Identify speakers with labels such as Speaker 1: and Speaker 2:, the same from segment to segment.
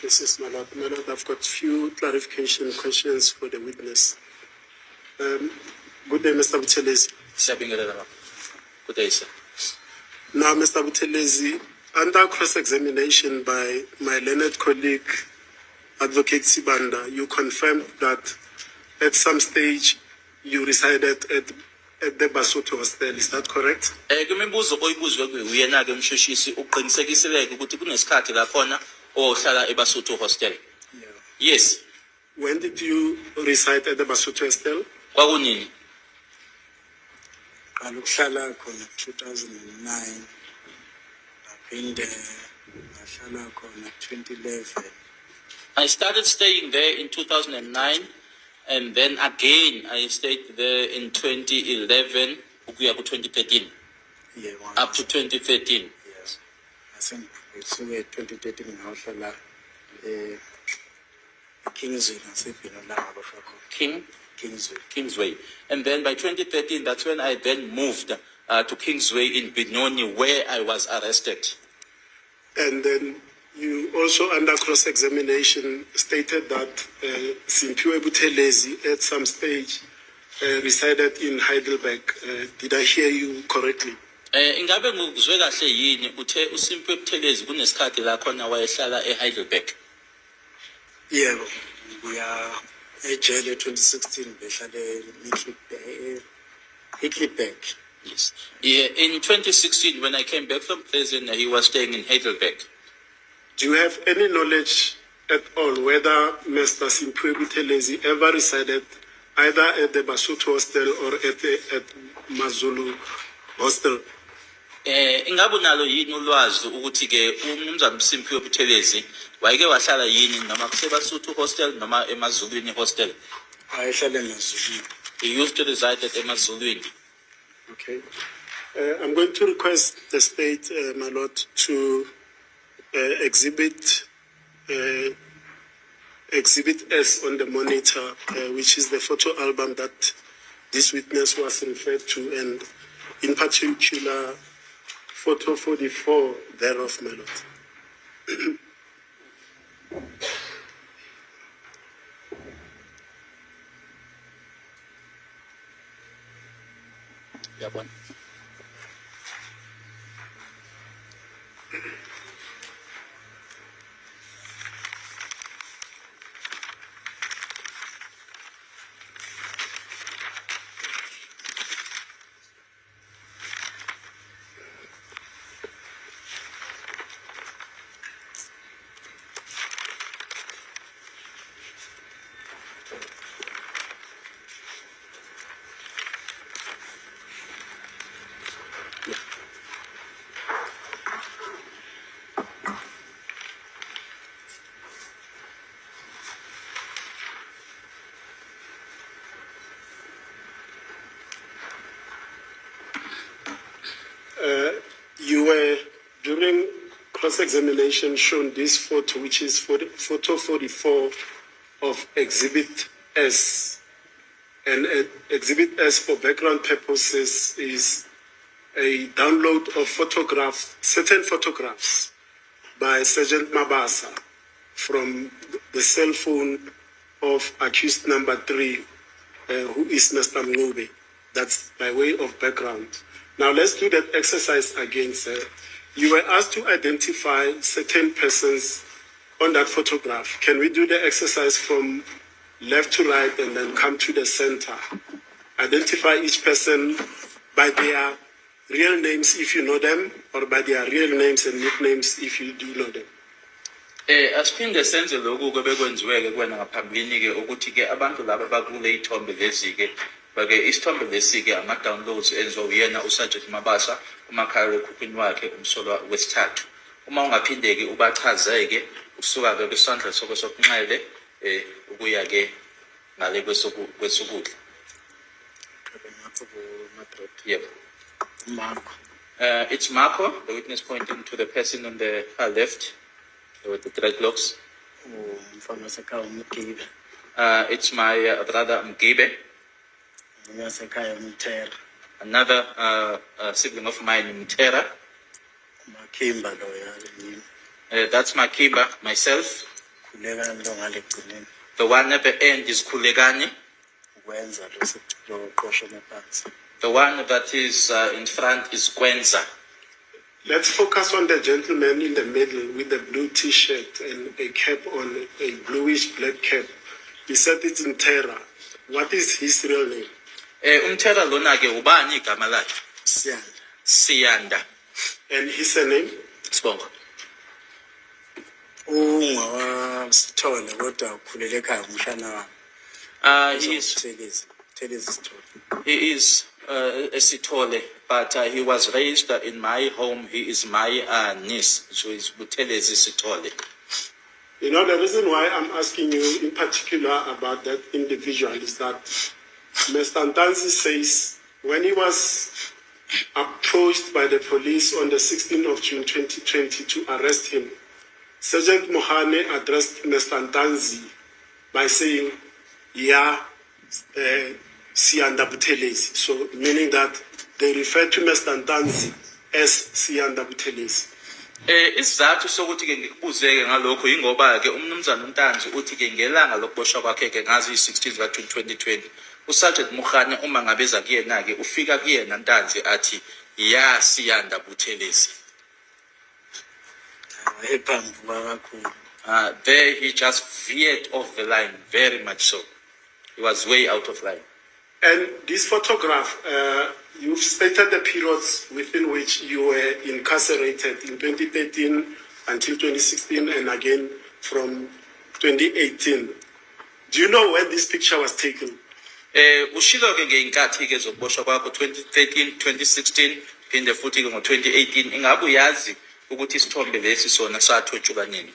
Speaker 1: witnesses, my lord. My lord, I've got few clarification questions for the witness. Good day, Mr. Buthelezi.
Speaker 2: Good day, sir.
Speaker 1: Now, Mr. Buthelezi, under cross-examination by my learned colleague, Advocate Sibanda, you confirmed that at some stage you resided at the Basotho hostel. Is that correct?
Speaker 2: Kumibuzo oyibuzwe kuyena ke umshushisi uqinisekiseleke ukuthi kunesikhathi la khona ohlala eBasotho hostel. Yes.
Speaker 1: When did you reside at the Basotho hostel?
Speaker 2: Kwakunini?
Speaker 3: Qalukuhlala khona 2009 ngaphinde ngahlala khona 2011.
Speaker 2: I started staying there in 2009 and then again I stayed there in 2011 ukuya ku 2013
Speaker 3: Yeah,
Speaker 2: up to 2013.
Speaker 3: Yes. I think it's 2013 ngahlala Kingsway nasebhino la ngabashwa khona.
Speaker 2: Kingsway. And then by 2013, that's when I then moved to Kingsway in Benoni, where I was arrested.
Speaker 1: And then you also, under cross-examination, stated that Simphiwe Buthelezi at some stage resided in Heidelberg. Did I hear you correctly?
Speaker 2: Ingabe ngikuzwe kahle yini uthe uSimphiwe Buthelezi kunesikhathi la khona wayehlala eHeidelberg?
Speaker 3: Yebo, uya ejele 2016 behlale Heidelberg.
Speaker 2: Yes. Yeah, in 2016, when I came back from prison, he was staying in Heidelberg.
Speaker 1: Do you have any knowledge at all whether Mr. Simphiwe Buthelezi ever resided either at the Basotho hostel or at Mazulu hostel?
Speaker 2: Ingabe nalo yini ulwazi ukuthi ke umnumzana uSimphiwe Buthelezi wayeke wahlala yini noma kuseBasotho hostel noma eMazulwini hostel?
Speaker 3: Ayehlala eMazulwini.
Speaker 2: He used to reside at eMazulwini.
Speaker 1: Okay. I'm going to request the state, my lord, to exhibit S on the monitor, which is the photo album that this witness was referred to, and in particular, photo 44 thereof, my lord.
Speaker 2: Yeah, one.
Speaker 1: You were, during cross-examination, shown this photo, which is photo 44 of Exhibit S. And Exhibit S, for background purposes, is a download of certain photographs by Sergeant Mabasa from the cell phone of accused number 3, who is Mr. Mngube. That's by way of background. Now let's do that exercise again, sir. You were asked to identify certain persons on that photograph. Can we do the exercise from left to right and then come to the center? Identify each person by their real names if you know them, or by their real names and nicknames if you do know them.
Speaker 2: Asiphinde senze lokhu ke bekwenziweke kuwena ngaphambilini ke ukuthi ke abantu laba bakule ithombe lezi ke bake isithombe lesi ke ama downloads enziwa uyena uSergeant Mabasa umakhalekhukhwini wakhe umsolwa wesithathu. Uma ungaphindeki ubachazeke usuka ke kwisandla sokunxele ukuya ke ngale kwesokudla. Yep.
Speaker 3: Marco.
Speaker 2: It's Marco, the witness pointing to the person on the far left with the dreadlocks. It's my brother Mgibe. Another sibling of mine, Mtera. That's Makiba, myself.
Speaker 3: khulekani lo ngale gcineni
Speaker 2: The one at the end is Kulegani.
Speaker 3: ukwenza lo qosho nephansi.
Speaker 2: The one that is in front is Kwenza.
Speaker 1: Let's focus on the gentleman in the middle with the blue T-shirt and a cap on, a bluish black cap. He said it's in Terra. What is his real name?
Speaker 2: Umthela lona ke ubani igama lakhe?
Speaker 3: Siyanda.
Speaker 2: Siyanda.
Speaker 1: And his surname?
Speaker 2: Sibonga.
Speaker 3: Ungawasithole kodwa ukhulele ekhaya umshana wami.
Speaker 2: He is
Speaker 3: Thelezi Sithole.
Speaker 2: He is a Sitole, but he was raised in my home. He is my niece, so he's Butelezi Sitole.
Speaker 1: You know, the reason why I'm asking you in particular about that individual is that Mr. Ntanzi says when he was approached by the police on the 16th of June 2020 to arrest him, Sergeant Mohane addressed Mr. Ntanzi by saying, yeah, Siyanda Buthelezi. So meaning that they refer to Mr. Ntanzi as Siyanda Buthelezi.
Speaker 2: Isizathu sokuthi ke ngikubuzeke ngalokho ingoba ke umnumzana uNtanzi uthi ke ngelanga lokuboshwa kwakhe ke ngazi i-16 kaJune 2020 uSergeant Mohane uma ngabeza kuyena ke ufika kuyena Ntanzi athi ya Siyanda Buthelezi.
Speaker 3: Ephambi kakhulu.
Speaker 2: There he just veered off the line, very much so. He was way out of line.
Speaker 1: And this photograph, you've stated the periods within which you were incarcerated in 2013 until 2016 and again from 2018. Do you know when this picture was taken?
Speaker 2: Ushilo ke ngeinkathi ke zokuboshwa kwakho 2013, 2016, phinde futhi ke ngo2018 ingabe uyazi ukuthi isithombe lesi sona sathotshwa nini?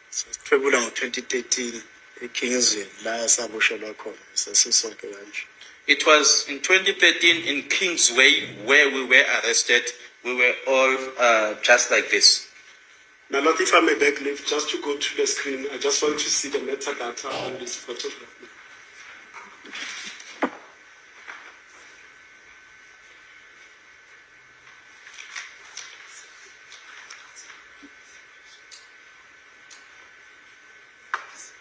Speaker 3: Sithwebula ngo-2013 eKingsway la saboshelwa khona sasisonke kanje.
Speaker 2: It was in 2013 in Kingsway where we were arrested. We were all just like this.
Speaker 1: Now, not if I may beg leave, just to go to the screen, I just want to see the metadata on this photograph.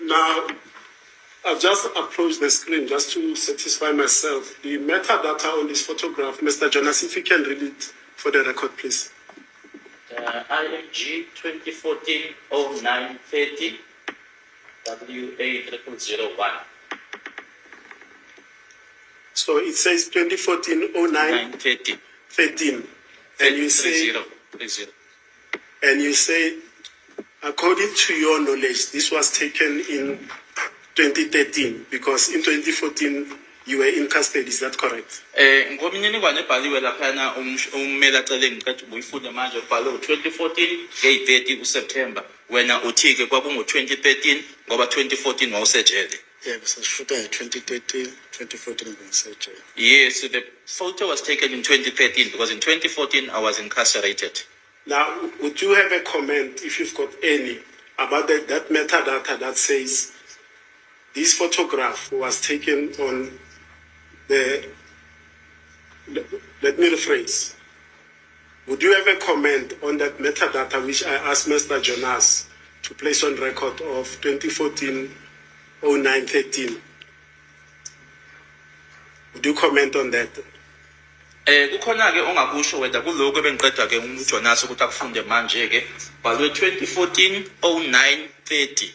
Speaker 1: Now, I've just approached the screen just to satisfy myself. The metadata on this photograph, Mr. Jonas, if you can read it for the record, please.
Speaker 2: IMG 2014-0930 WA0001.
Speaker 1: So it says 2014-09-13,
Speaker 2: 930.
Speaker 1: and you say,
Speaker 2: 30.
Speaker 1: and you say, according to your knowledge, this was taken in 2013 because in 2014 you were in custody. Is that correct?
Speaker 2: Ngomininingwane ebhaliwe laphana ummeli acele ngicela uyifunde manje ubhale 2014 ngey30 uSeptember wena uthi ke kwakungo 2013 ngoba 2014 wawusejele.
Speaker 3: Yebo sasishuta nge-2013, 2014 bengisejele.
Speaker 2: Yes, the photo was taken in 2013 because in 2014 I was incarcerated.
Speaker 1: Now, would you have a comment, if you've got any, about that metadata that says this photograph was taken on let me rephrase. Would you have a comment on that metadata which I asked Mr. Jonas to place on record of 2014-09-13? Would you comment on that?
Speaker 2: Kukhona ke ongakusho wena kuloko ebengiqeda ke uJonas ukuthi akufunde manje ke balwe 2014-09-30.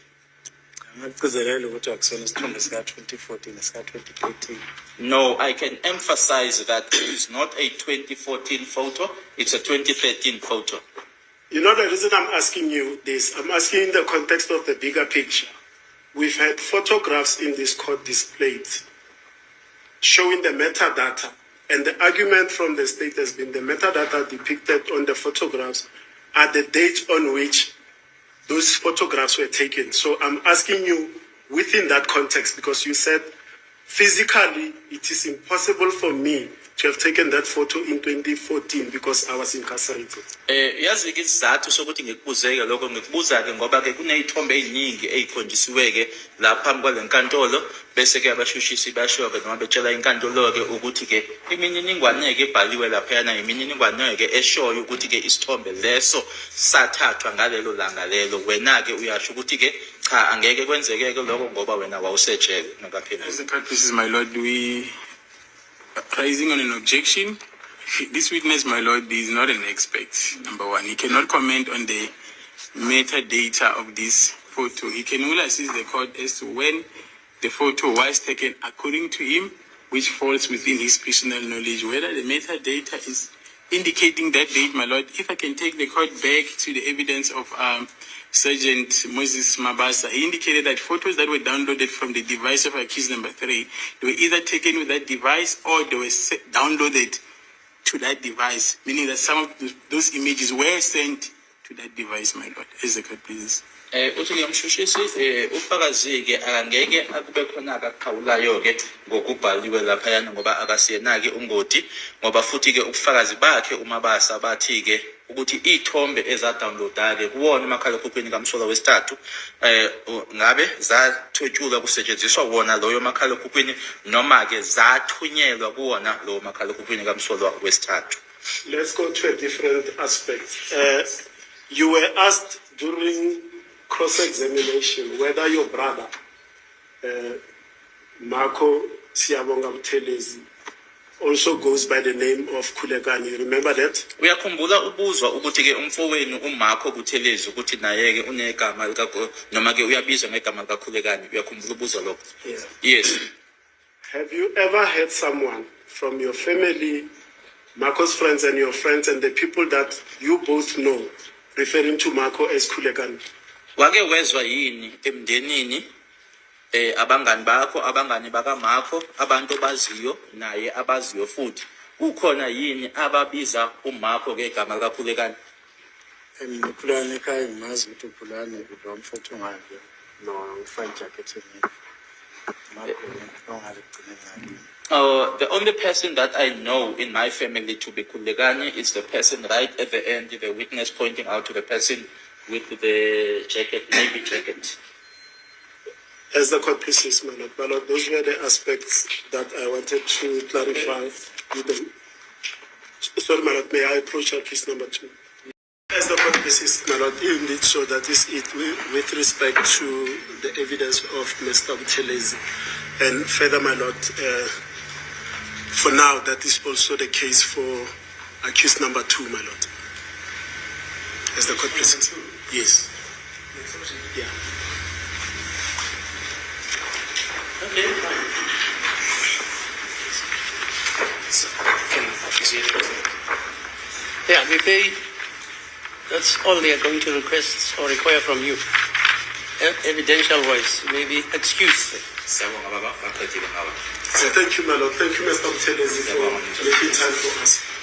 Speaker 3: Ngakugcizelela ukuthi akusona isithombe sika-2014 sika-2013.
Speaker 2: No, I can emphasize that it is not a 2014 photo, it's a 2013 photo.
Speaker 1: You know the reason I'm asking you this, I'm asking in the context of the bigger picture. We've had photographs in this court displayed showing the metadata. And the argument from the state has been the metadata depicted on the photographs are the dates on which those photographs were taken. So I'm asking you within that context, because you said physically it is impossible for me to have taken that photo in 2014 because I was incarcerated.
Speaker 2: Yazi ke isizathu sokuthi ngikubuzeke lokho ngikubuza ke ngoba ke kunezithombe eziningi ezikhonjisiwe ke la phambi kwalenkantolo bese ke abashushisi basho ke noma betshela inkantolo ke ukuthi ke imininingwane ke ebhaliwe lapha yana imininingwane ke eshoyo ukuthi ke isithombe leso sathathwa ngalelo langa lelo wena ke uyasho ukuthi ke cha angeke kwenzeke ke lokho ngoba wena wawusejele nokaphendula.
Speaker 3: As the court pleases, my lord, we raising on an objection. This witness, my lord, is not an expert. Number one, he cannot comment on the metadata of this photo. He can only assist the court as to when the photo was taken according to him, which falls within his personal knowledge. Whether the metadata is indicating that date, my lord, if I can take the court back to the evidence of Sergeant Moses Mabasa, he indicated that photos that were downloaded from the device of accused number 3, they were either taken with that device or they were downloaded to that device, meaning that some of those images were sent to that device, my lord, as the court pleases.
Speaker 2: Uthi ngiyamshushisi ufakazi ke angeke akube khona akakhawulayo ke ngokubhaliwe lapha yana ngoba akasiyena ke ungoti ngoba futhi ke ubufakazi bakhe uMabasa bathi ke ukuthi izithombe ezadownloada ke kuwona emakhalekhukhwini kaMsolwa wesithathu ngabe zathwetshulwa kusetshenziswa wona loyo makhalekhukhwini noma ke zathunyelwa kuwona lowo makhalekhukhwini kaMsolwa wesithathu.
Speaker 1: Let's go to a different aspect. You were asked during cross-examination whether your brother, Marco Siabonga Buthelezi, also goes by the name of Khulekani. You remember that?
Speaker 2: Uyakhumbula ubuzwa ukuthi ke umfowenu uMarco Buthelezi ukuthi naye ke unegama noma ke uyabizwa ngegama likaKhulekani. Uyakhumbula ubuzwa lokho?
Speaker 1: Yeah.
Speaker 2: Yes.
Speaker 1: Have you ever heard someone from your family, Marco's friends and your friends and the people that you both know, referring to Marco as Khulekani?
Speaker 2: Wake wezwa yini emndenini abangani bakho abangani baka Marco abantu baziyo naye abaziyo futhi kukhona yini ababiza uMarco ngegama likaKhulekani?
Speaker 3: Khulekani ekhaya ngimazi ukuthi uPhulane umfowethu ngakhe no ufake jacket
Speaker 2: The only person that I know in my family to be Khulekani is the person right at the end, the witness pointing out to the person with the jacket, navy jacket.
Speaker 1: As the court pleases, my lord, those were the aspects that I wanted to clarify with them. Sorry, my lord, may I approach case number 2? As the court pleases, my lord, you indeed show that is it with respect to the evidence of Mr. Buthelezi. And further, my lord, for now, that is also the case for accused number 2, my lord. As the court pleases. Yes. Yeah.
Speaker 2: Okay.
Speaker 4: Yeah, BP, that's all they are going to request or require from you. Evidential wise, maybe excuse.
Speaker 1: So thank you, my lord. Thank you, Mr. Buthelezi, for making time for us.